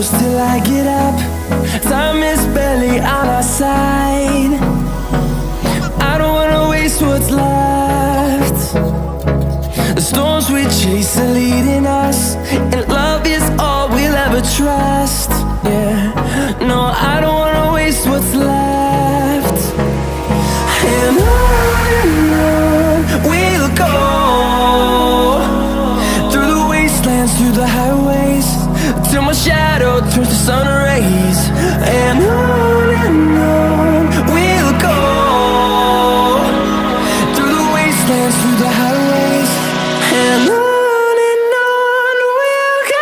close till I get up. Time is barely on our side. I don't wanna waste what's left. The storms we chase are leading us, and love is all we'll ever trust. Yeah, no, I don't wanna waste what's left. And on we'll go, through the wastelands, through the highways, till my shadow turns to sun rays. And on we'll go, through the wastelands, through the highways, and on we'll go.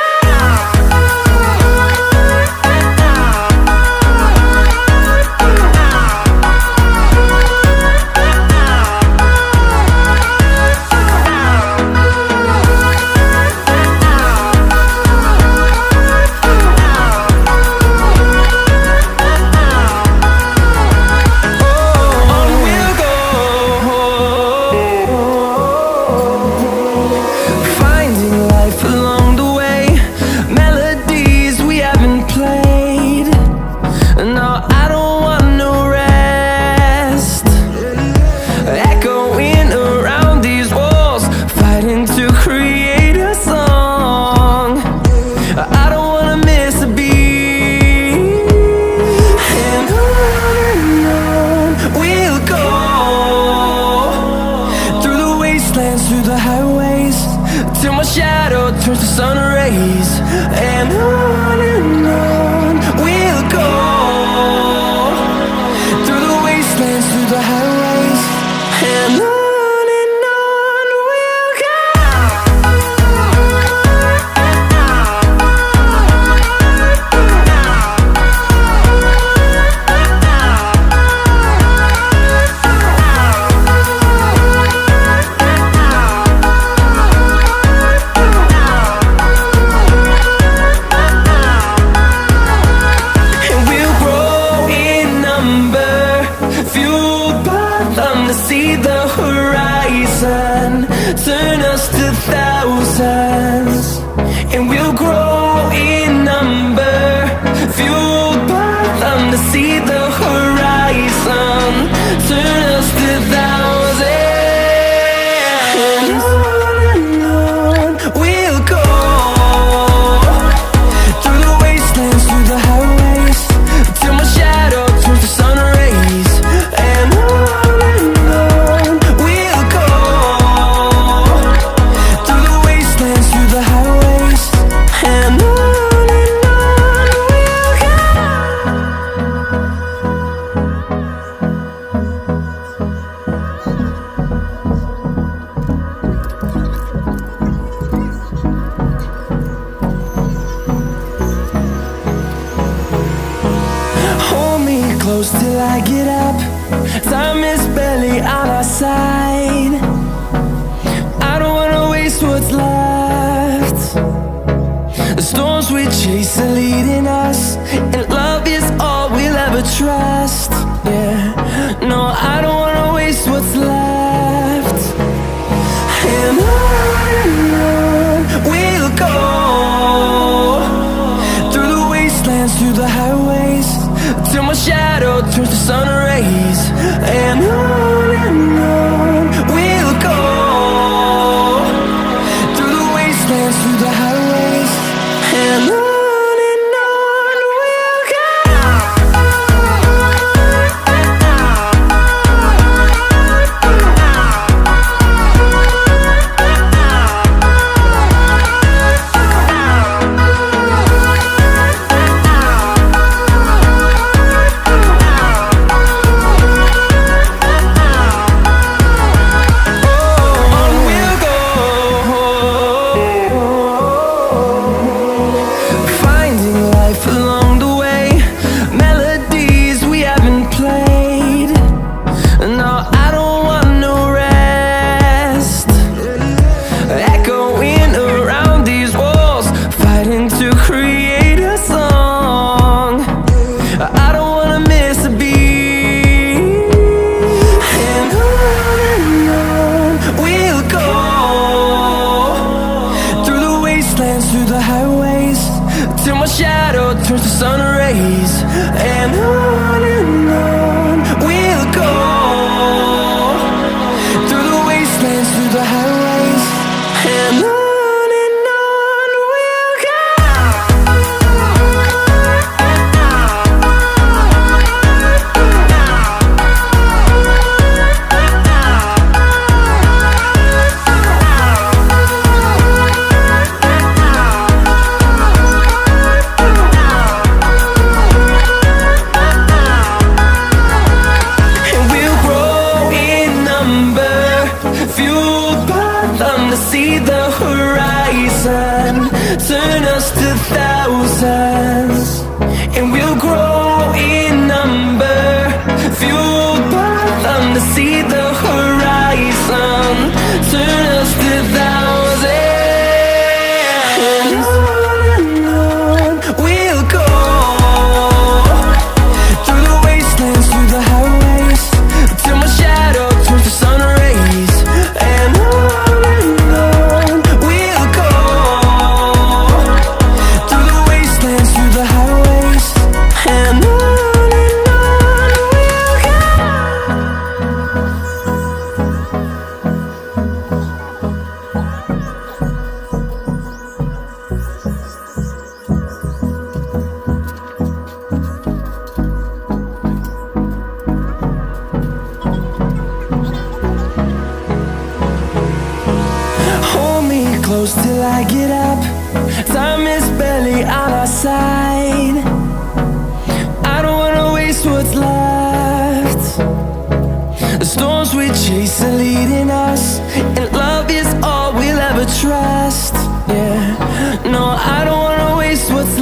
Through the highways, till my shadow turns to sun rays. And on we'll go, through the wastelands, through the highways, and on we'll go. See the horizon turn us to thousands, and we'll grow in number, fueled by them. To see the horizon turn us to thousands, and on we'll go, through the wastelands, through the highways, till my shadow turns to sun rays. And close till I get up. Time is barely on our side. I don't wanna waste what's left. The storms we chase are leading us, and love is all we'll ever trust. Yeah, no, I don't wanna waste what's left. And on we'll go, through the wastelands, through the highways, till my shadow turns to sun rays. And on we'll go, through the wastelands, through the highways, and on we'll go. till my shadow turns to sun rays. And on we'll go, through the wastelands, through the highways, and on. See the horizon, turn us to thousands, and we'll grow in number, fueled by them to see the horizon, turn us to thousands, and on we'll go, through the wastelands, through the highways, till my shadow turns to sun rays, and on. Close till I get up, time is barely on our side. I don't wanna waste what's left. The storms we chase are leading us, and love is all we'll ever trust. Yeah, no, I don't wanna waste what's